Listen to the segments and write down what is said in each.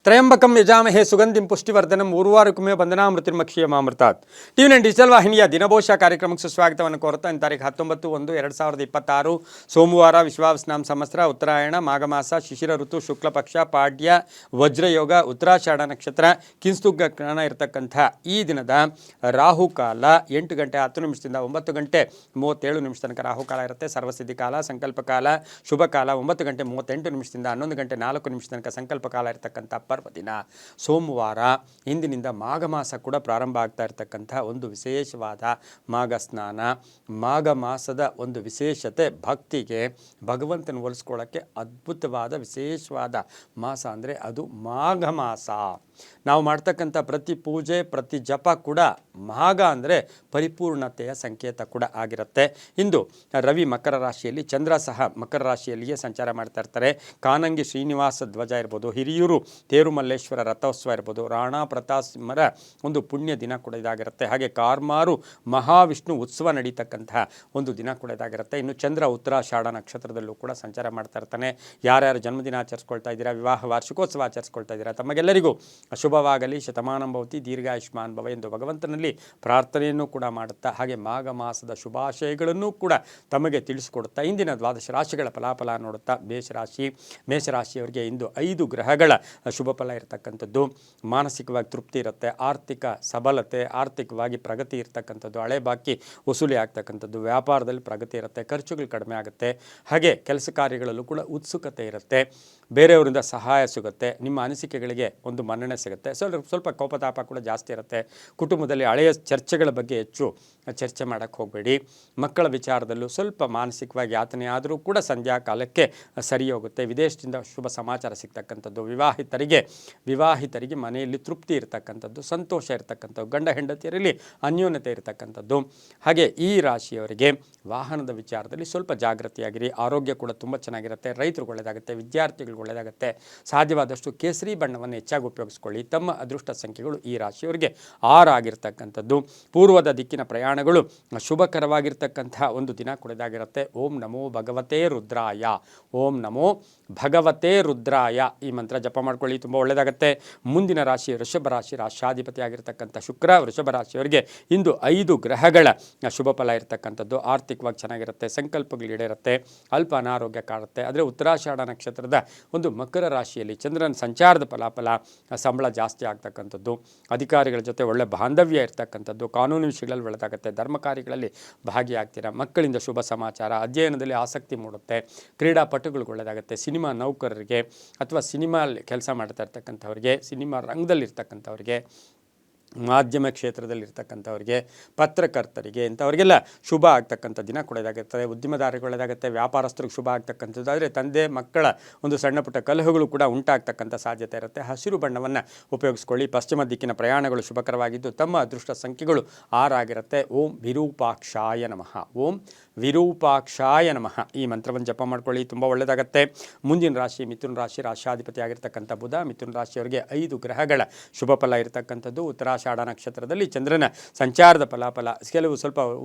Trayambakam ಯಜಾಮಹೇ ಸುಗಂಧಿಂ ಪುಷ್ಟಿವರ್ಧನಂ ಊರ್ವಾರುಕುಮೇ ಬಂಧನಾಮೃತಿರ್ಮಕ್ಷೀಯಮಾಮೃತಾತ್. TV nine digital ವಾಹಿನಿಯ ದಿನಭೋಷ ಕಾರ್ಯಕ್ರಮಕ್ಕೆ ಸುಸ್ವಾಗತವನ್ನು ಕೋರುತ್ತಾ ಇನ್ನು ತಾರೀಕು 19/1/2026 ಸೋಮವಾರ ವಿಶ್ವಾವಸ್ನಾಮ ಸಂವತ್ಸರ ಉತ್ತರಾಯಣ ಮಾಘಮಾಸ ಶಿಶಿರ ಋತು ಶುಕ್ಲ ಪಕ್ಷ ಪಾಡ್ಯ ವಜ್ರಯೋಗ ಉತ್ತರಾಷಾಢ ನಕ್ಷತ್ರ ಕಿಂಸ್ತುಗ್ಗ ಕಾಣ ಇರತಕ್ಕಂಥ ಈ ದಿನದ ರಾಹುಕಾಲ 8 ಗಂಟೆ 10 ನಿಮಿಷದಿಂದ 9 ಗಂಟೆ 37 ನಿಮಿಷ ತನಕ ರಾಹುಕಾಲ ಇರುತ್ತೆ. ಸರ್ವಸಿದ್ಧಿ ಕಾಲ, ಸಂಕಲ್ಪ ಕಾಲ, ಶುಭ ಕಾಲ 9 ಗಂಟೆ 38 ನಿಮಿಷದಿಂದ 11 ಗಂಟೆ 4 ನಿಮಿಷ ತನಕ ಸಂಕಲ್ಪ ಕಾಲ ಇರತಕ್ಕಂಥ ಪರ್ವದಿನ ಸೋಮವಾರ. ಇಂದಿನಿಂದ ಮಾಘ ಮಾಸ ಕೂಡ ಪ್ರಾರಂಭ ಆಗ್ತಾ ಇರತಕ್ಕಂಥ ಒಂದು ವಿಶೇಷವಾದ ಮಾಘ ಸ್ನಾನ. ಮಾಘ ಮಾಸದ ಒಂದು ವಿಶೇಷತೆ ಭಕ್ತಿಗೆ ಭಗವಂತನ ಹೋಲಿಸ್ಕೊಳ್ಳೋಕ್ಕೆ ಅದ್ಭುತವಾದ ವಿಶೇಷವಾದ ಮಾಸ ಅಂದರೆ ಅದು ಮಾಘ ಮಾಸ. ನಾವು ಮಾಡ್ತಕ್ಕಂಥ ಪ್ರತಿ ಪೂಜೆ ಪ್ರತಿ ಜಪ ಕೂಡ ಮಾಘ ಅಂದರೆ ಪರಿಪೂರ್ಣತೆಯ ಸಂಕೇತ ಕೂಡ ಆಗಿರುತ್ತೆ. ಇಂದು ರವಿ ಮಕರ ರಾಶಿಯಲ್ಲಿ, ಚಂದ್ರ ಸಹ ಮಕರ ರಾಶಿಯಲ್ಲಿಯೇ ಸಂಚಾರ ಮಾಡ್ತಾ ಇರ್ತಾರೆ. ಕಾನಂಗಿ ಶ್ರೀನಿವಾಸ ಧ್ವಜ ಇರ್ಬೋದು, ಹಿರಿಯೂರು ತೇರುಮಲ್ಲೇಶ್ವರ ರಥೋತ್ಸವ ಇರ್ಬೋದು, ರಾಣಾ ಪ್ರತಾಸಿಂಹರ ಒಂದು ಪುಣ್ಯ ದಿನ ಕೂಡ ಇದಾಗಿರುತ್ತೆ. ಹಾಗೆ ಕಾರ್ಮಾರು ಮಹಾವಿಷ್ಣು ಉತ್ಸವ ನಡೀತಕ್ಕಂತಹ ಒಂದು ದಿನ ಕೂಡ ಇದಾಗಿರುತ್ತೆ. ಇನ್ನು ಚಂದ್ರ ಉತ್ತರಾಷಾಢ ನಕ್ಷತ್ರದಲ್ಲೂ ಕೂಡ ಸಂಚಾರ ಮಾಡ್ತಾ ಇರ್ತಾನೆ. ಯಾರ್ಯಾರು ಜನ್ಮದಿನ ಆಚರಿಸ್ಕೊಳ್ತಾ ಇದ್ದೀರಾ, ವಿವಾಹ ವಾರ್ಷಿಕೋತ್ಸವ ಆಚರಿಸ್ಕೊಳ್ತಾ ಇದ್ದೀರಾ, ತಮಗೆಲ್ಲರಿಗೂ ಶುಭವಾಗಲಿ, ಶತಮಾನಂ ಭವತಿ, ದೀರ್ಘಾಯುಷ್ಮಾನ್ ಭವ ಎಂದು ಭಗವಂತನಲ್ಲಿ ಪ್ರಾರ್ಥನೆಯನ್ನು ಕೂಡ ಮಾಡುತ್ತಾ ಹಾಗೆ ಮಾಘ ಮಾಸದ ಶುಭಾಶಯಗಳನ್ನು ಕೂಡ ತಮಗೆ ತಿಳಿಸಿಕೊಡುತ್ತಾ ಇಂದಿನ ದ್ವಾದಶ ರಾಶಿಗಳ ಫಲಾಫಲ ನೋಡುತ್ತಾ ಮೇಷರಾಶಿಯವರಿಗೆ ಇಂದು 5 ಗ್ರಹಗಳ ಶುಭ ಫಲ ಇರತಕ್ಕಂಥದ್ದು. ಮಾನಸಿಕವಾಗಿ ತೃಪ್ತಿ ಇರುತ್ತೆ, ಆರ್ಥಿಕ ಸಬಲತೆ, ಆರ್ಥಿಕವಾಗಿ ಪ್ರಗತಿ ಇರತಕ್ಕಂಥದ್ದು, ಹಳೆ ಬಾಕಿ ವಸೂಲಿ ಆಗ್ತಕ್ಕಂಥದ್ದು, ವ್ಯಾಪಾರದಲ್ಲಿ ಪ್ರಗತಿ ಇರುತ್ತೆ, ಖರ್ಚುಗಳು ಕಡಿಮೆ ಆಗುತ್ತೆ. ಹಾಗೆ ಕೆಲಸ ಕಾರ್ಯಗಳಲ್ಲೂ ಕೂಡ ಉತ್ಸುಕತೆ ಇರುತ್ತೆ, ಬೇರೆಯವರಿಂದ ಸಹಾಯ ಸಿಗುತ್ತೆ, ನಿಮ್ಮ ಅನಿಸಿಕೆಗಳಿಗೆ ಒಂದು ಮನ್ನಣೆ ಸಿಗುತ್ತೆ. ಸ್ವಲ್ಪ ಕೋಪತಾಪ ಕೂಡ ಜಾಸ್ತಿ ಇರುತ್ತೆ. ಕುಟುಂಬದಲ್ಲಿ ಹಳೆಯ ಚರ್ಚೆಗಳ ಬಗ್ಗೆ ಹೆಚ್ಚು ಚರ್ಚೆ ಮಾಡೋಕ್ಕೆ ಹೋಗಬೇಡಿ. ಮಕ್ಕಳ ವಿಚಾರದಲ್ಲೂ ಸ್ವಲ್ಪ ಮಾನಸಿಕವಾಗಿ ಯಾತನೆ ಆದರೂ ಕೂಡ ಸಂಧ್ಯಾ ಕಾಲಕ್ಕೆ ಸರಿ ಹೋಗುತ್ತೆ. ವಿದೇಶದಿಂದ ಶುಭ ಸಮಾಚಾರ ಸಿಗ್ತಕ್ಕಂಥದ್ದು, ವಿವಾಹಿತರಿಗೆ ಮನೆಯಲ್ಲಿ ತೃಪ್ತಿ ಇರತಕ್ಕಂಥದ್ದು, ಸಂತೋಷ ಇರತಕ್ಕಂಥದ್ದು, ಗಂಡ ಹೆಂಡತಿಯರಲ್ಲಿ ಅನ್ಯೋನ್ಯತೆ ಇರತಕ್ಕಂಥದ್ದು. ಹಾಗೆ ಈ ರಾಶಿಯವರಿಗೆ ವಾಹನದ ವಿಚಾರದಲ್ಲಿ ಸ್ವಲ್ಪ ಜಾಗೃತಿಯಾಗಿರಿ. ಆರೋಗ್ಯ ಕೂಡ ತುಂಬ ಚೆನ್ನಾಗಿರುತ್ತೆ. ರೈತರಿಗೆ ಒಳ್ಳೆಯದಾಗುತ್ತೆ, ವಿದ್ಯಾರ್ಥಿಗಳಿಗೆ ಒಳ್ಳೆಯದಾಗುತ್ತೆ. ಸಾಧ್ಯವಾದಷ್ಟು ಕೇಸರಿ ಬಣ್ಣವನ್ನು ಹೆಚ್ಚಾಗಿ ಉಪಯೋಗಿಸ್ಕೊಳ್ಳಿ. ತಮ್ಮ ಅದೃಷ್ಟ ಸಂಖ್ಯೆಗಳು ಈ ರಾಶಿಯವರಿಗೆ 6 ಆಗಿರ್ತಕ್ಕಂಥದ್ದು. ಪೂರ್ವದ ದಿಕ್ಕಿನ ಪ್ರಯಾಣಗಳು ಶುಭಕರವಾಗಿರ್ತಕ್ಕಂತಹ ಒಂದು ದಿನ ಕೊಡದಾಗಿರುತ್ತೆ. ಓಂ ನಮೋ ಭಗವತೇ ರುದ್ರಾಯ, ಓಂ ನಮೋ ಭಗವತೇ ರುದ್ರಾಯ ಈ ಮಂತ್ರ ಜಪ ಮಾಡ್ಕೊಳ್ಳಿ, ತುಂಬ ಒಳ್ಳೆಯದಾಗುತ್ತೆ. ಮುಂದಿನ ರಾಶಿ ವೃಷಭ ರಾಶಿ, ರಾಶಾಧಿಪತಿ ಆಗಿರ್ತಕ್ಕಂಥ ಶುಕ್ರ. ವೃಷಭ ರಾಶಿಯವರಿಗೆ ಇಂದು 5 ಗ್ರಹಗಳ ಶುಭ ಫಲ ಇರತಕ್ಕಂಥದ್ದು. ಆರ್ಥಿಕವಾಗಿ ಚೆನ್ನಾಗಿರುತ್ತೆ, ಸಂಕಲ್ಪಗಳು ಈಡೇರುತ್ತೆ, ಅಲ್ಪ ಅನಾರೋಗ್ಯ ಕಾಡುತ್ತೆ. ಆದರೆ ಉತ್ತರಾಷಾಢ ನಕ್ಷತ್ರದ ಒಂದು ಮಕರ ರಾಶಿಯಲ್ಲಿ ಚಂದ್ರನ ಸಂಚಾರದ ಫಲಾಫಲ, ಸಂಬಳ ಜಾಸ್ತಿ ಆಗ್ತಕ್ಕಂಥದ್ದು, ಅಧಿಕಾರಿಗಳ ಜೊತೆ ಒಳ್ಳೆ ಬಾಂಧವ್ಯ ಇರ್ತಕ್ಕಂಥದ್ದು, ಕಾನೂನು ವಿಷಯಗಳಲ್ಲಿ ಒಳ್ಳೆದಾಗುತ್ತೆ, ಧರ್ಮ ಕಾರ್ಯಗಳಲ್ಲಿ ಭಾಗಿಯಾಗ್ತೀರಾ, ಮಕ್ಕಳಿಂದ ಶುಭ ಸಮಾಚಾರ, ಅಧ್ಯಯನದಲ್ಲಿ ಆಸಕ್ತಿ ಮೂಡುತ್ತೆ, ಕ್ರೀಡಾಪಟುಗಳಿಗೆ ಒಳ್ಳೆದಾಗುತ್ತೆ, ಸಿನಿಮಾ ನೌಕರರಿಗೆ ಅಥವಾ ಸಿನಿಮಾ ಕೆಲಸ ಮಾಡ್ತಾ ಇರ್ತಕ್ಕಂಥವ್ರಿಗೆ, ಸಿನಿಮಾ ರಂಗದಲ್ಲಿರ್ತಕ್ಕಂಥವ್ರಿಗೆ, ಮಾಧ್ಯಮ ಕ್ಷೇತ್ರದಲ್ಲಿರ್ತಕ್ಕಂಥವ್ರಿಗೆ, ಪತ್ರಕರ್ತರಿಗೆ ಇಂಥವ್ರಿಗೆಲ್ಲ ಶುಭ ಆಗ್ತಕ್ಕಂಥ ದಿನ ಕೂಡ ಇದಾಗಿರ್ತದೆ. ಉದ್ಯಮದಾರರಿಗೆ ಒಳ್ಳೆದಾಗುತ್ತೆ, ವ್ಯಾಪಾರಸ್ಥರಿಗೆ ಶುಭ ಆಗ್ತಕ್ಕಂಥದ್ದು. ಆದರೆ ತಂದೆ ಮಕ್ಕಳ ಒಂದು ಸಣ್ಣ ಪುಟ್ಟ ಕಲಹಗಳು ಕೂಡ ಉಂಟಾಗ್ತಕ್ಕಂಥ ಸಾಧ್ಯತೆ ಇರುತ್ತೆ. ಹಸಿರು ಬಣ್ಣವನ್ನು ಉಪಯೋಗಿಸ್ಕೊಳ್ಳಿ. ಪಶ್ಚಿಮ ದಿಕ್ಕಿನ ಪ್ರಯಾಣಗಳು ಶುಭಕರವಾಗಿದ್ದು ತಮ್ಮ ಅದೃಷ್ಟ ಸಂಖ್ಯೆಗಳು 6 ಆಗಿರುತ್ತೆ. ಓಂ ವಿರೂಪಾಕ್ಷಾಯ ನಮಃ, ಓಂ ವಿರೂಪಾಕ್ಷಾಯ ನಮಃ ಈ ಮಂತ್ರವನ್ನು ಜಪ ಮಾಡ್ಕೊಳ್ಳಿ, ತುಂಬ ಒಳ್ಳೆಯದಾಗುತ್ತೆ. ಮುಂದಿನ ರಾಶಿ ಮಿಥುನ ರಾಶಿ, ರಾಶಾಧಿಪತಿ ಆಗಿರ್ತಕ್ಕಂಥ ಬುಧ. ಮಿಥುನ ರಾಶಿಯವರಿಗೆ 5 ಗ್ರಹಗಳ ಶುಭ ಫಲ ಇರತಕ್ಕಂಥದ್ದು. ಉತ್ತರಾಷಾಢ ನಕ್ಷತ್ರದಲ್ಲಿ ಚಂದ್ರನ ಸಂಚಾರದ ಫಲಾಫಲ, ಕೆಲವು ಸ್ವಲ್ಪ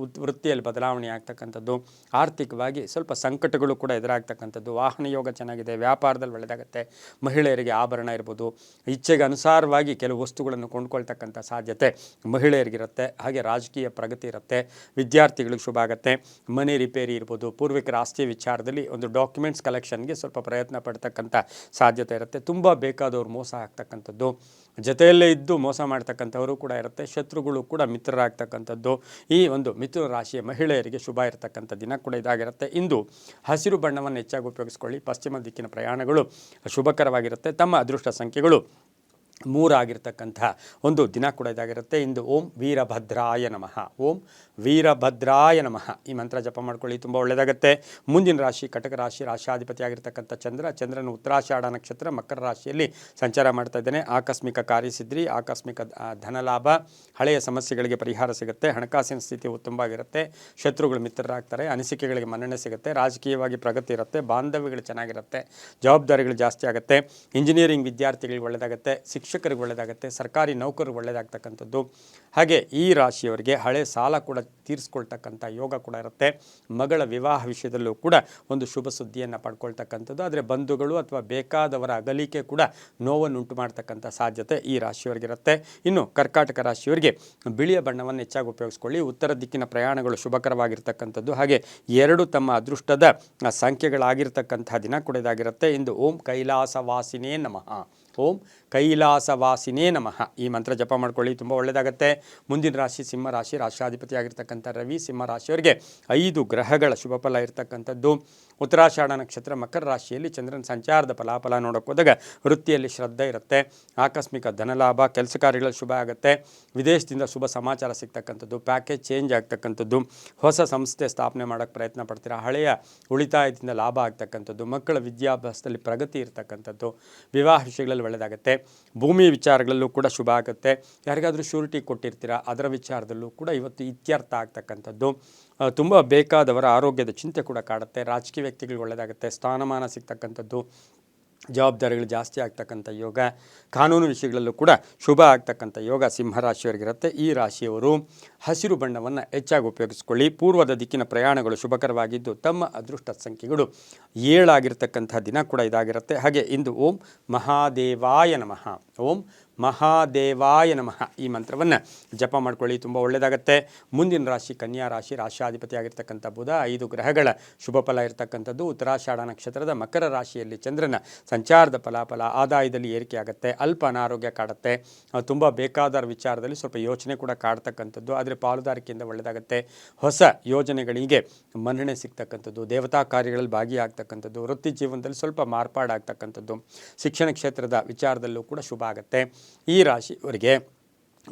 ವೃತ್ತಿಯಲ್ಲಿ ಬದಲಾವಣೆ ಆಗ್ತಕ್ಕಂಥದ್ದು, ಆರ್ಥಿಕವಾಗಿ ಸ್ವಲ್ಪ ಸಂಕಟಗಳು ಕೂಡ ಎದುರಾಗ್ತಕ್ಕಂಥದ್ದು, ವಾಹನ ಯೋಗ ಚೆನ್ನಾಗಿದೆ, ವ್ಯಾಪಾರದಲ್ಲಿ ಒಳ್ಳೆಯದಾಗುತ್ತೆ. ಮಹಿಳೆಯರಿಗೆ ಆಭರಣ ಇರ್ಬೋದು, ಇಚ್ಛೆಗೆ ಅನುಸಾರವಾಗಿ ಕೆಲವು ವಸ್ತುಗಳನ್ನು ಕೊಂಡ್ಕೊಳ್ತಕ್ಕಂಥ ಸಾಧ್ಯತೆ ಮಹಿಳೆಯರಿಗಿರುತ್ತೆ. ಹಾಗೆ ರಾಜಕೀಯ ಪ್ರಗತಿ ಇರುತ್ತೆ, ವಿದ್ಯಾರ್ಥಿಗಳಿಗೆ ಶುಭ ಆಗುತ್ತೆ. ಮನೆ ರಿಪೇರಿ ಇರ್ಬೋದು, ಪೂರ್ವಿಕರ ಆಸ್ತಿ ವಿಚಾರದಲ್ಲಿ ಒಂದು ಡಾಕ್ಯುಮೆಂಟ್ಸ್ ಕಲೆಕ್ಷನ್ಗೆ ಸ್ವಲ್ಪ ಪ್ರಯತ್ನ ಪಡ್ತಕ್ಕಂಥ ಸಾಧ್ಯತೆ ಇರುತ್ತೆ. ತುಂಬ ಬೇಕಾದವರು ಮೋಸ ಆಗ್ತಕ್ಕಂಥದ್ದು, ಜೊತೆಯಲ್ಲೇ ಇದ್ದು ಮೋಸ ಮಾಡ್ತಕ್ಕಂಥವರು ಕೂಡ ಇರುತ್ತೆ. ಶತ್ರುಗಳು ಕೂಡ ಮಿತ್ರರಾಗ್ತಕ್ಕಂಥದ್ದು ಈ ಒಂದು ಮಿಥುನ ರಾಶಿಯ ಮಹಿಳೆಯರಿಗೆ ಶುಭ ಇರತಕ್ಕಂಥ ದಿನ ಕೂಡ ಇದಾಗಿರುತ್ತೆ. ಇಂದು ಹಸಿರು ಬಣ್ಣವನ್ನು ಹೆಚ್ಚಾಗಿ ಉಪಯೋಗಿಸ್ಕೊಳ್ಳಿ. ಪಶ್ಚಿಮ ದಿಕ್ಕಿನ ಪ್ರಯಾಣಗಳು ಶುಭಕರವಾಗಿರುತ್ತೆ. ತಮ್ಮ ಅದೃಷ್ಟ ಸಂಖ್ಯೆಗಳು 3 ಆಗಿರ್ತಕ್ಕಂಥ ಒಂದು ದಿನ ಕೂಡ ಇದಾಗಿರುತ್ತೆ. ಇಂದು ಓಂ ವೀರಭದ್ರಾಯ ನಮಃ, ಓಂ ವೀರಭದ್ರಾಯ ನಮಃ ಈ ಮಂತ್ರ ಜಪ ಮಾಡ್ಕೊಳ್ಳಿ, ತುಂಬ ಒಳ್ಳೆಯದಾಗುತ್ತೆ. ಮುಂದಿನ ರಾಶಿ ಕಟಕ ರಾಶಿ, ರಾಶಾಧಿಪತಿ ಆಗಿರ್ತಕ್ಕಂಥ ಚಂದ್ರನ ಉತ್ತರಾಷಾಢ ನಕ್ಷತ್ರ ಮಕರ ರಾಶಿಯಲ್ಲಿ ಸಂಚಾರ ಮಾಡ್ತಾ ಇದ್ದೇನೆ. ಆಕಸ್ಮಿಕ ಕಾರ್ಯಸಿದ್ಧಿ, ಆಕಸ್ಮಿಕ ಧನಲಾಭ, ಹಳೆಯ ಸಮಸ್ಯೆಗಳಿಗೆ ಪರಿಹಾರ ಸಿಗುತ್ತೆ, ಹಣಕಾಸಿನ ಸ್ಥಿತಿ ಉತ್ತಮವಾಗಿರುತ್ತೆ, ಶತ್ರುಗಳು ಮಿತ್ರರಾಗ್ತಾರೆ, ಅನಿಸಿಕೆಗಳಿಗೆ ಮನ್ನಣೆ ಸಿಗುತ್ತೆ, ರಾಜಕೀಯವಾಗಿ ಪ್ರಗತಿ ಇರುತ್ತೆ, ಬಾಂಧವ್ಯಗಳು ಚೆನ್ನಾಗಿರುತ್ತೆ, ಜವಾಬ್ದಾರಿಗಳು ಜಾಸ್ತಿ ಆಗುತ್ತೆ. ಇಂಜಿನಿಯರಿಂಗ್ ವಿದ್ಯಾರ್ಥಿಗಳಿಗೆ ಒಳ್ಳೆಯದಾಗುತ್ತೆ, ಶಿಕ್ಷಣ ಶಿಕ್ಷಕರಿಗೆ ಒಳ್ಳೆಯದಾಗುತ್ತೆ, ಸರ್ಕಾರಿ ನೌಕರರಿಗೆ ಒಳ್ಳೆಯದಾಗ್ತಕ್ಕಂಥದ್ದು. ಹಾಗೆ ಈ ರಾಶಿಯವರಿಗೆ ಹಳೆ ಸಾಲ ಕೂಡ ತೀರಿಸ್ಕೊಳ್ತಕ್ಕಂಥ ಯೋಗ ಕೂಡ ಇರುತ್ತೆ. ಮಗಳ ವಿವಾಹ ವಿಷಯದಲ್ಲೂ ಕೂಡ ಒಂದು ಶುಭ ಸುದ್ದಿಯನ್ನು ಪಡ್ಕೊಳ್ತಕ್ಕಂಥದ್ದು. ಆದರೆ ಬಂಧುಗಳು ಅಥವಾ ಬೇಕಾದವರ ಅಗಲಿಕೆ ಕೂಡ ನೋವನ್ನು ಉಂಟು ಮಾಡ್ತಕ್ಕಂಥ ಸಾಧ್ಯತೆ ಈ ರಾಶಿಯವರಿಗಿರುತ್ತೆ. ಇನ್ನು ಕರ್ಕಾಟಕ ರಾಶಿಯವರಿಗೆ ಬಿಳಿಯ ಬಣ್ಣವನ್ನು ಹೆಚ್ಚಾಗಿ ಉಪಯೋಗಿಸ್ಕೊಳ್ಳಿ. ಉತ್ತರ ದಿಕ್ಕಿನ ಪ್ರಯಾಣಗಳು ಶುಭಕರವಾಗಿರ್ತಕ್ಕಂಥದ್ದು. ಹಾಗೆ 2 ತಮ್ಮ ಅದೃಷ್ಟದ ಸಂಖ್ಯೆಗಳಾಗಿರ್ತಕ್ಕಂಥ ದಿನ ಕೂಡ ಇದಾಗಿರುತ್ತೆ. ಇಂದು ಓಂ ಕೈಲಾಸವಾಸಿನೇ ನಮಃ, ಓಂ ಕೈಲಾಸವಾಸಿನೇ ನಮಃ ಈ ಮಂತ್ರ ಜಪ ಮಾಡ್ಕೊಳ್ಳಿ, ತುಂಬ ಒಳ್ಳೆಯದಾಗುತ್ತೆ. ಮುಂದಿನ ರಾಶಿ ಸಿಂಹ ರಾಶಿ, ರಾಷ್ಟ್ರಾಧಿಪತಿ ಆಗಿರ್ತಕ್ಕಂಥ ರವಿ. ಸಿಂಹ ರಾಶಿಯವರಿಗೆ 5 ಗ್ರಹಗಳ ಶುಭ ಫಲ ಇರತಕ್ಕಂಥದ್ದು. ಉತ್ತರಾಷಾಢ ನಕ್ಷತ್ರ ಮಕರ ರಾಶಿಯಲ್ಲಿ ಚಂದ್ರನ ಸಂಚಾರದ ಫಲಾಫಲ ನೋಡೋಕೆ ಹೋದಾಗ ವೃತ್ತಿಯಲ್ಲಿ ಶ್ರದ್ಧೆ ಇರುತ್ತೆ, ಆಕಸ್ಮಿಕ ಧನಲಾಭ, ಕೆಲಸ ಕಾರ್ಯಗಳಲ್ಲಿ ಶುಭ ಆಗುತ್ತೆ, ವಿದೇಶದಿಂದ ಶುಭ ಸಮಾಚಾರ ಸಿಗ್ತಕ್ಕಂಥದ್ದು, ಪ್ಯಾಕೇಜ್ ಚೇಂಜ್ ಆಗ್ತಕ್ಕಂಥದ್ದು, ಹೊಸ ಸಂಸ್ಥೆ ಸ್ಥಾಪನೆ ಮಾಡೋಕ್ಕೆ ಪ್ರಯತ್ನ ಪಡ್ತೀರಾ, ಹಳೆಯ ಉಳಿತಾಯದಿಂದ ಲಾಭ ಆಗ್ತಕ್ಕಂಥದ್ದು, ಮಕ್ಕಳ ವಿದ್ಯಾಭ್ಯಾಸದಲ್ಲಿ ಪ್ರಗತಿ ಇರ್ತಕ್ಕಂಥದ್ದು, ವಿವಾಹ ವಿಷಯಗಳಲ್ಲಿ ಒಳ್ಳೆಯದಾಗುತ್ತೆ, ಭೂಮಿ ವಿಚಾರಗಳಲ್ಲೂ ಕೂಡ ಶುಭ ಆಗುತ್ತೆ. ಯಾರಿಗಾದರೂ ಶ್ಯೂರಿಟಿ ಕೊಟ್ಟಿರ್ತೀರಾ ಅದರ ವಿಚಾರದಲ್ಲೂ ಕೂಡ ಇವತ್ತು ಇತ್ಯರ್ಥ ಆಗ್ತಕ್ಕಂಥದ್ದು. ತುಂಬ ಬೇಕಾದವರ ಆರೋಗ್ಯದ ಚಿಂತೆ ಕೂಡ ಕಾಡುತ್ತೆ. ರಾಜಕೀಯ ವ್ಯಕ್ತಿಗಳಿಗೆ ಒಳ್ಳೆಯದಾಗುತ್ತೆ, ಸ್ಥಾನಮಾನ ಸಿಗ್ತಕ್ಕಂಥದ್ದು, ಜವಾಬ್ದಾರಿಗಳು ಜಾಸ್ತಿ ಆಗ್ತಕ್ಕಂಥ ಯೋಗ, ಕಾನೂನು ವಿಷಯಗಳಲ್ಲೂ ಕೂಡ ಶುಭ ಆಗ್ತಕ್ಕಂಥ ಯೋಗ ಸಿಂಹರಾಶಿಯವರಿಗಿರುತ್ತೆ. ಈ ರಾಶಿಯವರು ಹಸಿರು ಬಣ್ಣವನ್ನು ಹೆಚ್ಚಾಗಿ ಉಪಯೋಗಿಸ್ಕೊಳ್ಳಿ. ಪೂರ್ವದ ದಿಕ್ಕಿನ ಪ್ರಯಾಣಗಳು ಶುಭಕರವಾಗಿದ್ದು ತಮ್ಮ ಅದೃಷ್ಟ ಸಂಖ್ಯೆಗಳು 7 ಆಗಿರ್ತಕ್ಕಂಥ ದಿನ ಕೂಡ ಇದಾಗಿರುತ್ತೆ. ಹಾಗೆ ಇಂದು ಓಂ ಮಹಾದೇವಾಯ ನಮಃ, ಓಂ ಮಹಾದೇವಾಯ ನಮಃ ಈ ಮಂತ್ರವನ್ನು ಜಪ ಮಾಡ್ಕೊಳ್ಳಿ, ತುಂಬ ಒಳ್ಳೆಯದಾಗುತ್ತೆ. ಮುಂದಿನ ರಾಶಿ ಕನ್ಯಾ ರಾಶಿ, ರಾಷ್ಟ್ರಾಧಿಪತಿ ಆಗಿರ್ತಕ್ಕಂಥ ಬುಧ. 5 ಗ್ರಹಗಳ ಶುಭ ಫಲ ಇರತಕ್ಕಂಥದ್ದು. ಉತ್ತರಾಷಾಢ ನಕ್ಷತ್ರದ ಮಕರ ರಾಶಿಯಲ್ಲಿ ಚಂದ್ರನ ಸಂಚಾರದ ಫಲಾಫಲ, ಆದಾಯದಲ್ಲಿ ಏರಿಕೆ ಆಗುತ್ತೆ, ಅಲ್ಪ ಅನಾರೋಗ್ಯ ಕಾಡುತ್ತೆ, ತುಂಬ ಬೇಕಾದರ ವಿಚಾರದಲ್ಲಿ ಸ್ವಲ್ಪ ಯೋಚನೆ ಕೂಡ ಕಾಡ್ತಕ್ಕಂಥದ್ದು. ಆದರೆ ಪಾಲುದಾರಿಕೆಯಿಂದ ಒಳ್ಳೆಯದಾಗುತ್ತೆ. ಹೊಸ ಯೋಜನೆಗಳಿಗೆ ಮನ್ನಣೆ ಸಿಗ್ತಕ್ಕಂಥದ್ದು, ದೇವತಾ ಕಾರ್ಯಗಳಲ್ಲಿ ಭಾಗಿಯಾಗ್ತಕ್ಕಂಥದ್ದು, ವೃತ್ತಿ ಜೀವನದಲ್ಲಿ ಸ್ವಲ್ಪ ಮಾರ್ಪಾಡಾಗ್ತಕ್ಕಂಥದ್ದು, ಶಿಕ್ಷಣ ಕ್ಷೇತ್ರದ ವಿಚಾರದಲ್ಲೂ ಕೂಡ ಶುಭ ಆಗುತ್ತೆ. ಈ ರಾಶಿಯವರಿಗೆ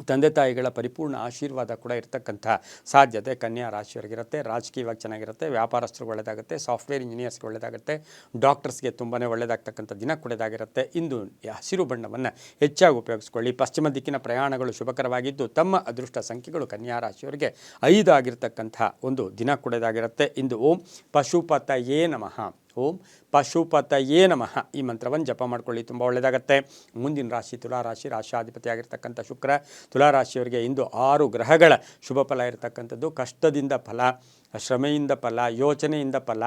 ತಂದೆ ತಾಯಿಗಳ ಪರಿಪೂರ್ಣ ಆಶೀರ್ವಾದ ಕೂಡ ಇರತಕ್ಕಂಥ ಸಾಧ್ಯತೆ ಕನ್ಯಾ ರಾಶಿಯವರಿಗಿರುತ್ತೆ. ರಾಜಕೀಯವಾಗಿ ಚೆನ್ನಾಗಿರುತ್ತೆ, ವ್ಯಾಪಾರಸ್ಥರಿಗೆ ಒಳ್ಳೆಯದಾಗುತ್ತೆ, ಸಾಫ್ಟ್ವೇರ್ ಇಂಜಿನಿಯರ್ಸ್ಗೆ ಒಳ್ಳೆಯದಾಗುತ್ತೆ, ಡಾಕ್ಟರ್ಸ್ಗೆ ತುಂಬಾ ಒಳ್ಳೆಯದಾಗ್ತಕ್ಕಂಥ ದಿನ ಕೂಡದಾಗಿರುತ್ತೆ. ಇಂದು ಹಸಿರು ಬಣ್ಣವನ್ನು ಹೆಚ್ಚಾಗಿ ಉಪಯೋಗಿಸ್ಕೊಳ್ಳಿ. ಪಶ್ಚಿಮ ದಿಕ್ಕಿನ ಪ್ರಯಾಣಗಳು ಶುಭಕರವಾಗಿದ್ದು ತಮ್ಮ ಅದೃಷ್ಟ ಸಂಖ್ಯೆಗಳು ಕನ್ಯಾ ರಾಶಿಯವರಿಗೆ 5 ಆಗಿರ್ತಕ್ಕಂಥ ಒಂದು ದಿನ ಕೂಡದಾಗಿರುತ್ತೆ. ಇಂದು ಓಂ ಪಶುಪತಯೇ ನಮಃ, ಓಂ ಪಶುಪತಯೇ ನಮಃ ಈ ಮಂತ್ರವನ್ನು ಜಪ ಮಾಡ್ಕೊಳ್ಳಿ, ತುಂಬ ಒಳ್ಳೆಯದಾಗುತ್ತೆ. ಮುಂದಿನ ರಾಶಿ ತುಲಾರಾಶಿ, ರಾಷ್ಟ್ರಾಧಿಪತಿ ಆಗಿರ್ತಕ್ಕಂಥ ಶುಕ್ರ. ತುಲಾರಾಶಿಯವರಿಗೆ ಇಂದು 6 ಗ್ರಹಗಳ ಶುಭ ಫಲ ಇರತಕ್ಕಂಥದ್ದು. ಕಷ್ಟದಿಂದ ಫಲ, ಶ್ರಮೆಯಿಂದ ಫಲ, ಯೋಚನೆಯಿಂದ ಫಲ,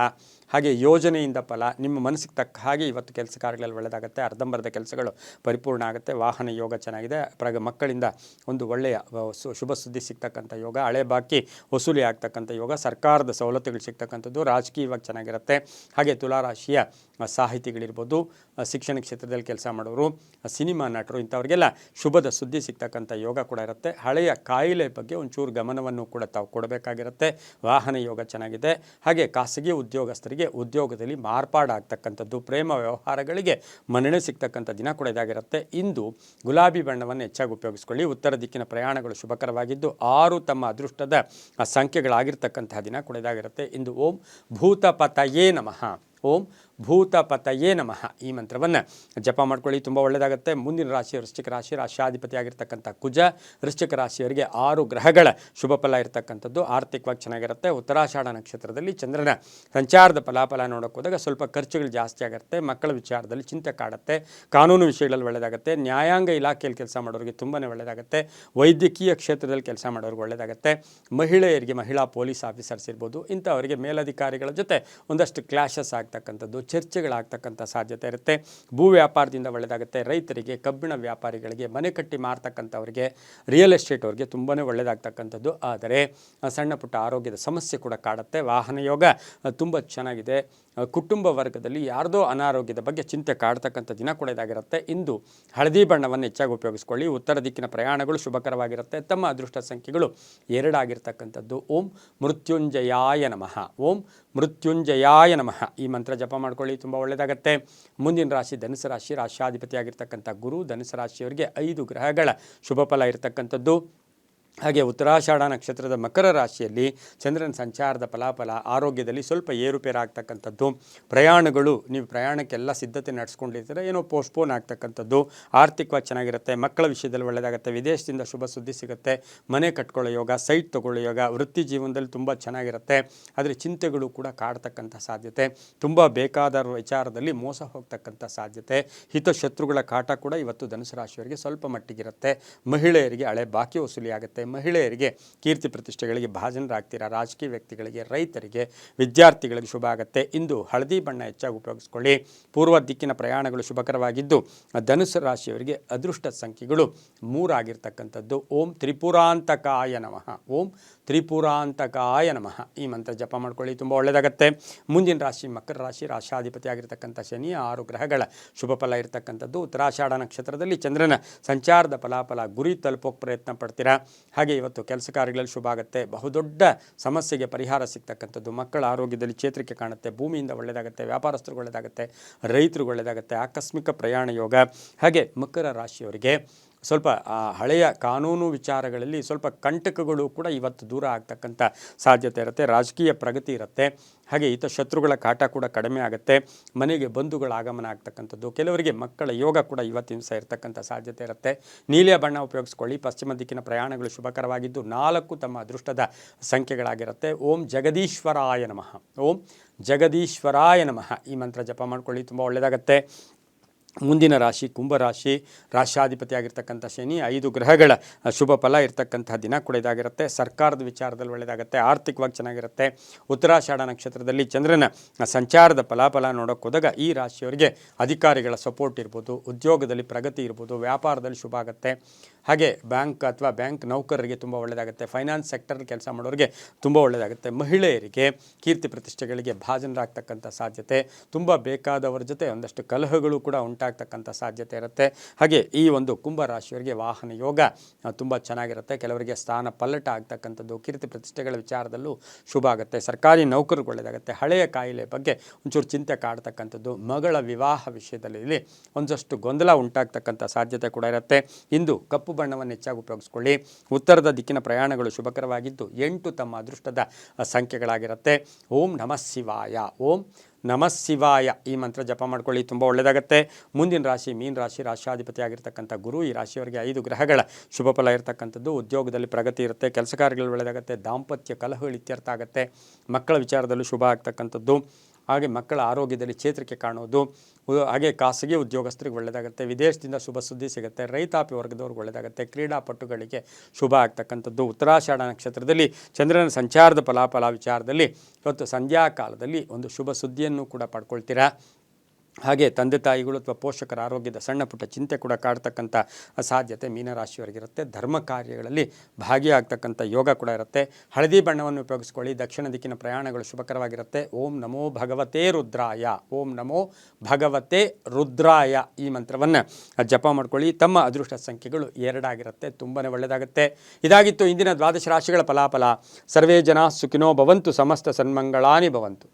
ಹಾಗೆ ಯೋಜನೆಯಿಂದ ಫಲ. ನಿಮ್ಮ ಮನಸ್ಸಿಗೆ ತಕ್ಕ ಹಾಗೆ ಇವತ್ತು ಕೆಲಸ ಕಾರ್ಯಗಳಲ್ಲಿ ಒಳ್ಳೆಯದಾಗುತ್ತೆ. ಅರ್ಧಂಬರ್ಧ ಕೆಲಸಗಳು ಪರಿಪೂರ್ಣ ಆಗುತ್ತೆ. ವಾಹನ ಯೋಗ ಚೆನ್ನಾಗಿದೆ. ಮಕ್ಕಳಿಂದ ಒಂದು ಒಳ್ಳೆಯ ಶುಭ ಸುದ್ದಿ ಸಿಗ್ತಕ್ಕಂಥ ಯೋಗ, ಹಳೆ ಬಾಕಿ ವಸೂಲಿ ಆಗ್ತಕ್ಕಂಥ ಯೋಗ, ಸರ್ಕಾರದ ಸವಲತ್ತುಗಳು ಸಿಗ್ತಕ್ಕಂಥದ್ದು, ರಾಜಕೀಯವಾಗಿ ಚೆನ್ನಾಗಿರುತ್ತೆ. ಹಾಗೆ ತುಲಾರಾಶಿಯ ಸಾಹಿತಿಗಳಿರ್ಬೋದು, ಶಿಕ್ಷಣ ಕ್ಷೇತ್ರದಲ್ಲಿ ಕೆಲಸ ಮಾಡೋರು, ಸಿನಿಮಾ ನಟರು, ಇಂಥವ್ರಿಗೆಲ್ಲ ಶುಭದ ಸುದ್ದಿ ಸಿಗ್ತಕ್ಕಂಥ ಯೋಗ ಕೂಡ ಇರುತ್ತೆ. ಹಳೆಯ ಕಾಯಿಲೆ ಬಗ್ಗೆ ಒಂಚೂರು ಗಮನವನ್ನು ಕೂಡ ತಾವು ಕೊಡಬೇಕಾಗಿರುತ್ತೆ. ವಾಹನ ಯೋಗ ಚೆನ್ನಾಗಿದೆ. ಹಾಗೆ ಖಾಸಗಿ ಉದ್ಯೋಗಸ್ಥರಿಗೆ ಉದ್ಯೋಗದಲ್ಲಿ ಮಾರ್ಪಾಡಾಗ್ತಕ್ಕಂಥದ್ದು, ಪ್ರೇಮ ವ್ಯವಹಾರಗಳಿಗೆ ಮನ್ನಣೆ ಸಿಗ್ತಕ್ಕಂಥ ದಿನ ಕೂಡ ಇದಾಗಿರುತ್ತೆ. ಇಂದು ಗುಲಾಬಿ ಬಣ್ಣವನ್ನು ಹೆಚ್ಚಾಗಿ ಉಪಯೋಗಿಸ್ಕೊಳ್ಳಿ. ಉತ್ತರ ದಿಕ್ಕಿನ ಪ್ರಯಾಣಗಳು ಶುಭಕರವಾಗಿದ್ದು 6 ತಮ್ಮ ಅದೃಷ್ಟದ ಸಂಖ್ಯೆಗಳಾಗಿರ್ತಕ್ಕಂಥ ದಿನ ಕೂಡ ಇದಾಗಿರುತ್ತೆ. ಇಂದು ಓಂ ಭೂತಪತಯೇ ನಮಃ, ಓಂ ಭೂತಪತಯೇ ನಮಃ ಈ ಮಂತ್ರವನ್ನು ಜಪ ಮಾಡ್ಕೊಳ್ಳಿ, ತುಂಬ ಒಳ್ಳೆಯದಾಗುತ್ತೆ. ಮುಂದಿನ ರಾಶಿ ವೃಶ್ಚಿಕ ರಾಶಿ, ರಾಷ್ಟ್ರಾಧಿಪತಿ ಆಗಿರ್ತಕ್ಕಂಥ ಕುಜ. ವೃಶ್ಚಿಕ ರಾಶಿಯವರಿಗೆ 6 ಗ್ರಹಗಳ ಶುಭ ಫಲ ಇರತಕ್ಕಂಥದ್ದು. ಆರ್ಥಿಕವಾಗಿ ಚೆನ್ನಾಗಿರುತ್ತೆ. ಉತ್ತರಾಷಾಢ ನಕ್ಷತ್ರದಲ್ಲಿ ಚಂದ್ರನ ಸಂಚಾರದ ಫಲಾಫಲ ನೋಡೋಕೆ ಹೋದಾಗ ಸ್ವಲ್ಪ ಖರ್ಚುಗಳು ಜಾಸ್ತಿ ಆಗಿರುತ್ತೆ. ಮಕ್ಕಳ ವಿಚಾರದಲ್ಲಿ ಚಿಂತೆ ಕಾಡುತ್ತೆ. ಕಾನೂನು ವಿಷಯಗಳಲ್ಲಿ ಒಳ್ಳೆಯದಾಗುತ್ತೆ. ನ್ಯಾಯಾಂಗ ಇಲಾಖೆಯಲ್ಲಿ ಕೆಲಸ ಮಾಡೋರಿಗೆ ತುಂಬಾ ಒಳ್ಳೆಯದಾಗುತ್ತೆ. ವೈದ್ಯಕೀಯ ಕ್ಷೇತ್ರದಲ್ಲಿ ಕೆಲಸ ಮಾಡೋರಿಗೆ ಒಳ್ಳೆಯದಾಗುತ್ತೆ. ಮಹಿಳೆಯರಿಗೆ ಮಹಿಳಾ ಪೊಲೀಸ್ ಆಫೀಸರ್ಸ್ ಇರ್ಬೋದು, ಇಂಥವರಿಗೆ ಮೇಲಧಿಕಾರಿಗಳ ಜೊತೆ ಒಂದಷ್ಟು ಕ್ಲಾಶಸ್ ಆಗ್ತಕ್ಕಂಥದ್ದು, ಚರ್ಚೆಗಳಾಗ್ತಕ್ಕಂಥ ಸಾಧ್ಯತೆ ಇರುತ್ತೆ. ಭೂ ವ್ಯಾಪಾರದಿಂದ ಒಳ್ಳೆಯದಾಗುತ್ತೆ. ರೈತರಿಗೆ, ಕಬ್ಬಿಣ ವ್ಯಾಪಾರಿಗಳಿಗೆ, ಮನೆ ಕಟ್ಟಿ ಮಾರ್ತಕ್ಕಂಥವ್ರಿಗೆ, ರಿಯಲ್ ಎಸ್ಟೇಟ್ ಅವ್ರಿಗೆ ತುಂಬಾ ಒಳ್ಳೆಯದಾಗ್ತಕ್ಕಂಥದ್ದು. ಆದರೆ ಸಣ್ಣ ಪುಟ್ಟ ಆರೋಗ್ಯದ ಸಮಸ್ಯೆ ಕೂಡ ಕಾಡುತ್ತೆ. ವಾಹನ ಯೋಗ ತುಂಬ ಚೆನ್ನಾಗಿದೆ. ಕುಟುಂಬ ವರ್ಗದಲ್ಲಿ ಯಾರ್ದೋ ಅನಾರೋಗ್ಯದ ಬಗ್ಗೆ ಚಿಂತೆ ಕಾಡ್ತಕ್ಕಂಥ ದಿನ ಕೂಡ ಇದಾಗಿರುತ್ತೆ. ಇಂದು ಹಳದಿ ಬಣ್ಣವನ್ನು ಹೆಚ್ಚಾಗಿ ಉಪಯೋಗಿಸ್ಕೊಳ್ಳಿ. ಉತ್ತರ ದಿಕ್ಕಿನ ಪ್ರಯಾಣಗಳು ಶುಭಕರವಾಗಿರುತ್ತೆ. ತಮ್ಮ ಅದೃಷ್ಟ ಸಂಖ್ಯೆಗಳು 2 ಆಗಿರ್ತಕ್ಕಂಥದ್ದು. ಓಂ ಮೃತ್ಯುಂಜಯಾಯ ನಮಃ, ಓಂ ಮೃತ್ಯುಂಜಯಾಯ ನಮಃ ಈ ಮಂತ್ರ ಜಪ ಮಾಡ್ಕೊಳ್ಳಿ, ತುಂಬ ಒಳ್ಳೆಯದಾಗುತ್ತೆ. ಮುಂದಿನ ರಾಶಿ ಧನುಸು ರಾಶಿ, ರಾಷ್ಟ್ರಾಧಿಪತಿ ಆಗಿರ್ತಕ್ಕಂಥ ಗುರು. ಧನುಸು ರಾಶಿಯವರಿಗೆ 5 ಗ್ರಹಗಳ ಶುಭ ಫಲ ಇರತಕ್ಕಂಥದ್ದು. ಹಾಗೆ ಉತ್ತರಾಷಾಢ ನಕ್ಷತ್ರದ ಮಕರ ರಾಶಿಯಲ್ಲಿ ಚಂದ್ರನ ಸಂಚಾರದ ಫಲಾಫಲ ಆರೋಗ್ಯದಲ್ಲಿ ಸ್ವಲ್ಪ ಏರುಪೇರಾಗ್ತಕ್ಕಂಥದ್ದು, ಪ್ರಯಾಣಗಳು ನೀವು ಪ್ರಯಾಣಕ್ಕೆಲ್ಲ ಸಿದ್ಧತೆ ನಡೆಸ್ಕೊಂಡಿರ್ತೀರ, ಏನೋ ಪೋಸ್ಟ್ಪೋನ್ ಆಗ್ತಕ್ಕಂಥದ್ದು, ಆರ್ಥಿಕವಾಗಿ ಚೆನ್ನಾಗಿರುತ್ತೆ, ಮಕ್ಕಳ ವಿಷಯದಲ್ಲಿ ಒಳ್ಳೆಯದಾಗುತ್ತೆ, ವಿದೇಶದಿಂದ ಶುಭ ಸುದ್ದಿ ಸಿಗುತ್ತೆ, ಮನೆ ಕಟ್ಕೊಳ್ಳೋ ಯೋಗ, ಸೈಟ್ ತೊಗೊಳ್ಳೋ ಯೋಗ, ವೃತ್ತಿ ಜೀವನದಲ್ಲಿ ತುಂಬ ಚೆನ್ನಾಗಿರುತ್ತೆ. ಆದರೆ ಚಿಂತೆಗಳು ಕೂಡ ಕಾಡ್ತಕ್ಕಂಥ ಸಾಧ್ಯತೆ, ತುಂಬ ಬೇಕಾದ ವಿಚಾರದಲ್ಲಿ ಮೋಸ ಹೋಗ್ತಕ್ಕಂಥ ಸಾಧ್ಯತೆ, ಹಿತಶತ್ರುಗಳ ಕಾಟ ಕೂಡ ಇವತ್ತು ಧನುಸು ರಾಶಿಯವರಿಗೆ ಸ್ವಲ್ಪ ಮಟ್ಟಿಗಿರುತ್ತೆ. ಮಹಿಳೆಯರಿಗೆ ಹಳೆ ಬಾಕಿ ವಸೂಲಿ ಆಗುತ್ತೆ, ಮಹಿಳೆಯರಿಗೆ ಕೀರ್ತಿ ಪ್ರತಿಷ್ಠೆಗಳಿಗೆ ಭಾಜನರಾಗ್ತೀರಾ, ರಾಜಕೀಯ ವ್ಯಕ್ತಿಗಳಿಗೆ, ರೈತರಿಗೆ, ವಿದ್ಯಾರ್ಥಿಗಳಿಗೆ ಶುಭ ಆಗುತ್ತೆ. ಇಂದು ಹಳದಿ ಬಣ್ಣ ಹೆಚ್ಚಾಗಿ ಉಪಯೋಗಿಸ್ಕೊಳ್ಳಿ. ಪೂರ್ವ ದಿಕ್ಕಿನ ಪ್ರಯಾಣಗಳು ಶುಭಕರವಾಗಿದ್ದು ಧನುಸು ರಾಶಿಯವರಿಗೆ ಅದೃಷ್ಟ ಸಂಖ್ಯೆಗಳು 3 ಆಗಿರ್ತಕ್ಕಂಥದ್ದು. ಓಂ ತ್ರಿಪುರಾಂತಕಾಯ ನಮಃ, ಓಂ ತ್ರಿಪುರಾಂತಕಾಯ ನಮಃ ಈ ಮಂತ್ರ ಜಪ ಮಾಡ್ಕೊಳ್ಳಿ, ತುಂಬ ಒಳ್ಳೆಯದಾಗತ್ತೆ. ಮುಂದಿನ ರಾಶಿ ಮಕರ ರಾಶಿ, ರಾಶಾಧಿಪತಿ ಆಗಿರ್ತಕ್ಕಂಥ ಶನಿ, 6 ಗ್ರಹಗಳ ಶುಭ ಫಲ ಇರತಕ್ಕಂಥದ್ದು. ಉತ್ತರಾಷಾಢ ನಕ್ಷತ್ರದಲ್ಲಿ ಚಂದ್ರನ ಸಂಚಾರದ ಫಲಾಫಲ, ಗುರಿ ತಲುಪೋಕೆ ಪ್ರಯತ್ನ ಪಡ್ತೀರಾ. ಹಾಗೆ ಇವತ್ತು ಕೆಲಸ ಕಾರ್ಯಗಳಲ್ಲಿ ಶುಭ ಆಗುತ್ತೆ, ಬಹುದೊಡ್ಡ ಸಮಸ್ಯೆಗೆ ಪರಿಹಾರ ಸಿಗ್ತಕ್ಕಂಥದ್ದು, ಮಕ್ಕಳ ಆರೋಗ್ಯದಲ್ಲಿ ಚೇತರಿಕೆ ಕಾಣುತ್ತೆ, ಭೂಮಿಯಿಂದ ಒಳ್ಳೆಯದಾಗುತ್ತೆ, ವ್ಯಾಪಾರಸ್ಥರಿಗೆ ಒಳ್ಳೆಯದಾಗುತ್ತೆ, ರೈತರಿಗೆ ಒಳ್ಳೆಯದಾಗುತ್ತೆ, ಆಕಸ್ಮಿಕ ಪ್ರಯಾಣ ಯೋಗ. ಹಾಗೆ ಮಕರ ರಾಶಿಯವರಿಗೆ ಸ್ವಲ್ಪ ಹಳೆಯ ಕಾನೂನು ವಿಚಾರಗಳಲ್ಲಿ ಸ್ವಲ್ಪ ಕಂಟಕಗಳು ಕೂಡ ಇವತ್ತು ದೂರ ಆಗ್ತಕ್ಕಂಥ ಸಾಧ್ಯತೆ ಇರುತ್ತೆ, ರಾಜಕೀಯ ಪ್ರಗತಿ ಇರುತ್ತೆ. ಹಾಗೆ ಶತ್ರುಗಳ ಕಾಟ ಕೂಡ ಕಡಿಮೆ ಆಗುತ್ತೆ, ಮನೆಗೆ ಬಂಧುಗಳ ಆಗಮನ ಆಗ್ತಕ್ಕಂಥದ್ದು, ಕೆಲವರಿಗೆ ಮಕ್ಕಳ ಯೋಗ ಕೂಡ ಇವತ್ತಿನ ದಿವಸ ಇರತಕ್ಕಂಥ ಸಾಧ್ಯತೆ ಇರುತ್ತೆ. ನೀಲಿಯ ಬಣ್ಣ ಉಪಯೋಗಿಸ್ಕೊಳ್ಳಿ. ಪಶ್ಚಿಮ ದಿಕ್ಕಿನ ಪ್ರಯಾಣಗಳು ಶುಭಕರವಾಗಿದ್ದು 4 ತಮ್ಮ ಅದೃಷ್ಟದ ಸಂಖ್ಯೆಗಳಾಗಿರುತ್ತೆ. ಓಂ ಜಗದೀಶ್ವರಾಯ ನಮಃ, ಓಂ ಜಗದೀಶ್ವರಾಯ ನಮಃ ಈ ಮಂತ್ರ ಜಪ ಮಾಡ್ಕೊಳ್ಳಿ, ತುಂಬ ಒಳ್ಳೆಯದಾಗತ್ತೆ. ಮುಂದಿನ ರಾಶಿ ಕುಂಭರಾಶಿ, ರಾಶಾಧಿಪತಿ ಆಗಿರ್ತಕ್ಕಂಥ ಶನಿ, 5 ಗ್ರಹಗಳ ಶುಭ ಫಲ ಇರತಕ್ಕಂಥ ದಿನ ಕೂಡ ಇದಾಗಿರುತ್ತೆ. ಸರ್ಕಾರದ ವಿಚಾರದಲ್ಲಿ ಒಳ್ಳೆಯದಾಗುತ್ತೆ, ಆರ್ಥಿಕವಾಗಿ ಚೆನ್ನಾಗಿರುತ್ತೆ. ಉತ್ತರಾಷಾಢ ನಕ್ಷತ್ರದಲ್ಲಿ ಚಂದ್ರನ ಸಂಚಾರದ ಫಲಾಫಲ ನೋಡೋಕೆ ಹೋದಾಗ ಈ ರಾಶಿಯವರಿಗೆ ಅಧಿಕಾರಿಗಳ ಸಪೋರ್ಟ್ ಇರ್ಬೋದು, ಉದ್ಯೋಗದಲ್ಲಿ ಪ್ರಗತಿ ಇರ್ಬೋದು, ವ್ಯಾಪಾರದಲ್ಲಿ ಶುಭ ಆಗುತ್ತೆ. ಹಾಗೆ ಬ್ಯಾಂಕ್ ಅಥವಾ ಬ್ಯಾಂಕ್ ನೌಕರರಿಗೆ ತುಂಬ ಒಳ್ಳೆಯದಾಗುತ್ತೆ, ಫೈನಾನ್ಸ್ ಸೆಕ್ಟರ್ ಕೆಲಸ ಮಾಡೋರಿಗೆ ತುಂಬ ಒಳ್ಳೆಯದಾಗುತ್ತೆ. ಮಹಿಳೆಯರಿಗೆ ಕೀರ್ತಿ ಪ್ರತಿಷ್ಠೆಗಳಿಗೆ ಭಾಜನರಾಗ್ತಕ್ಕಂಥ ಸಾಧ್ಯತೆ, ತುಂಬ ಬೇಕಾದವರ ಜೊತೆ ಒಂದಷ್ಟು ಕಲಹಗಳು ಕೂಡ ಉಂಟಾಗ್ತಕ್ಕಂಥ ಸಾಧ್ಯತೆ ಇರುತ್ತೆ. ಹಾಗೆ ಈ ಒಂದು ಕುಂಭ ರಾಶಿಯವರಿಗೆ ವಾಹನ ಯೋಗ ತುಂಬ ಚೆನ್ನಾಗಿರುತ್ತೆ, ಕೆಲವರಿಗೆ ಸ್ಥಾನ ಪಲ್ಲಟ ಆಗ್ತಕ್ಕಂಥದ್ದು, ಕೀರ್ತಿ ಪ್ರತಿಷ್ಠೆಗಳ ವಿಚಾರದಲ್ಲೂ ಶುಭ ಆಗುತ್ತೆ. ಸರ್ಕಾರಿ ನೌಕರಿಗೆ ಒಳ್ಳೆಯದಾಗುತ್ತೆ. ಹಳೆಯ ಕಾಯಿಲೆ ಬಗ್ಗೆ ಒಂಚೂರು ಚಿಂತೆ ಕಾಡ್ತಕ್ಕಂಥದ್ದು, ಮಗಳ ವಿವಾಹ ವಿಷಯದಲ್ಲಿ ಒಂದಷ್ಟು ಗೊಂದಲ ಉಂಟಾಗ್ತಕ್ಕಂಥ ಸಾಧ್ಯತೆ ಕೂಡ ಇರುತ್ತೆ. ಇಂದು ಕಪ್ಪು ಬಣ್ಣವನ್ನು ಹೆಚ್ಚಾಗಿ ಉಪಯೋಗಿಸ್ಕೊಳ್ಳಿ. ಉತ್ತರದ ದಿಕ್ಕಿನ ಪ್ರಯಾಣಗಳು ಶುಭಕರವಾಗಿದ್ದು 8 ತಮ್ಮ ಅದೃಷ್ಟದ ಸಂಖ್ಯೆಗಳಾಗಿರುತ್ತೆ. ಓಂ ನಮಃ ಶಿವಾಯ, ಓಂ ನಮಃ ಶಿವಾಯ ಈ ಮಂತ್ರ ಜಪ ಮಾಡ್ಕೊಳ್ಳಿ, ತುಂಬ ಒಳ್ಳೆಯದಾಗುತ್ತೆ. ಮುಂದಿನ ರಾಶಿ ಮೀನ ರಾಶಿ, ರಾಶಾಧಿಪತಿ ಆಗಿರ್ತಕ್ಕಂಥ ಗುರು, ಈ ರಾಶಿಯವರಿಗೆ 5 ಗ್ರಹಗಳ ಶುಭ ಫಲ ಇರತಕ್ಕಂಥದ್ದು. ಉದ್ಯೋಗದಲ್ಲಿ ಪ್ರಗತಿ ಇರುತ್ತೆ, ಕೆಲಸ ಕಾರ್ಯಗಳು ಒಳ್ಳೆಯದಾಗುತ್ತೆ, ದಾಂಪತ್ಯ ಕಲಹಗಳು ಇತ್ಯರ್ಥ ಆಗುತ್ತೆ, ಮಕ್ಕಳ ವಿಚಾರದಲ್ಲೂ ಶುಭ ಆಗ್ತಕ್ಕಂಥದ್ದು. ಹಾಗೆ ಮಕ್ಕಳ ಆರೋಗ್ಯದಲ್ಲಿ ಚೇತರಿಕೆ ಕಾಣೋದು, ಹಾಗೆ ಖಾಸಗಿ ಉದ್ಯೋಗಸ್ಥರಿಗೆ ಒಳ್ಳೆಯದಾಗುತ್ತೆ, ವಿದೇಶದಿಂದ ಶುಭ ಸುದ್ದಿ ಸಿಗುತ್ತೆ, ರೈತಾಪಿ ವರ್ಗದವ್ರಿಗೆ ಒಳ್ಳೆಯದಾಗುತ್ತೆ, ಕ್ರೀಡಾಪಟುಗಳಿಗೆ ಶುಭ ಆಗ್ತಕ್ಕಂಥದ್ದು. ಉತ್ತರಾಷಾಢ ನಕ್ಷತ್ರದಲ್ಲಿ ಚಂದ್ರನ ಸಂಚಾರದ ಫಲಾಫಲ ವಿಚಾರದಲ್ಲಿ ಇವತ್ತು ಸಂಧ್ಯಾ ಕಾಲದಲ್ಲಿ ಒಂದು ಶುಭ ಸುದ್ದಿಯನ್ನು ಕೂಡ ಪಡ್ಕೊಳ್ತೀರಾ. ಹಾಗೆ ತಂದೆ ತಾಯಿಗಳು ಅಥವಾ ಪೋಷಕರ ಆರೋಗ್ಯದ ಸಣ್ಣ ಪುಟ್ಟ ಚಿಂತೆ ಕೂಡ ಕಾಡ್ತಕ್ಕಂಥ ಸಾಧ್ಯತೆ ಮೀನರಾಶಿಯವರಿಗಿರುತ್ತೆ. ಧರ್ಮ ಕಾರ್ಯಗಳಲ್ಲಿ ಭಾಗಿಯಾಗ್ತಕ್ಕಂಥ ಯೋಗ ಕೂಡ ಇರುತ್ತೆ. ಹಳದಿ ಬಣ್ಣವನ್ನು ಉಪಯೋಗಿಸ್ಕೊಳ್ಳಿ. ದಕ್ಷಿಣ ದಿಕ್ಕಿನ ಪ್ರಯಾಣಗಳು ಶುಭಕರವಾಗಿರುತ್ತೆ. ಓಂ ನಮೋ ಭಗವತೆ ರುದ್ರಾಯ, ಓಂ ನಮೋ ಭಗವತೆ ರುದ್ರಾಯ ಈ ಮಂತ್ರವನ್ನು ಜಪ ಮಾಡ್ಕೊಳ್ಳಿ. ತಮ್ಮ ಅದೃಷ್ಟ ಸಂಖ್ಯೆಗಳು 2 ಆಗಿರುತ್ತೆ, ತುಂಬಾ ಒಳ್ಳೆಯದಾಗುತ್ತೆ. ಇದಾಗಿತ್ತು ಇಂದಿನ ದ್ವಾದಶ ರಾಶಿಗಳ ಫಲಾಫಲ. ಸರ್ವೇ ಜನ ಸುಖಿನೋ ಭವಂತು, ಸಮಸ್ತ ಸನ್ಮಂಗಳಾನಿ ಭವಂತು.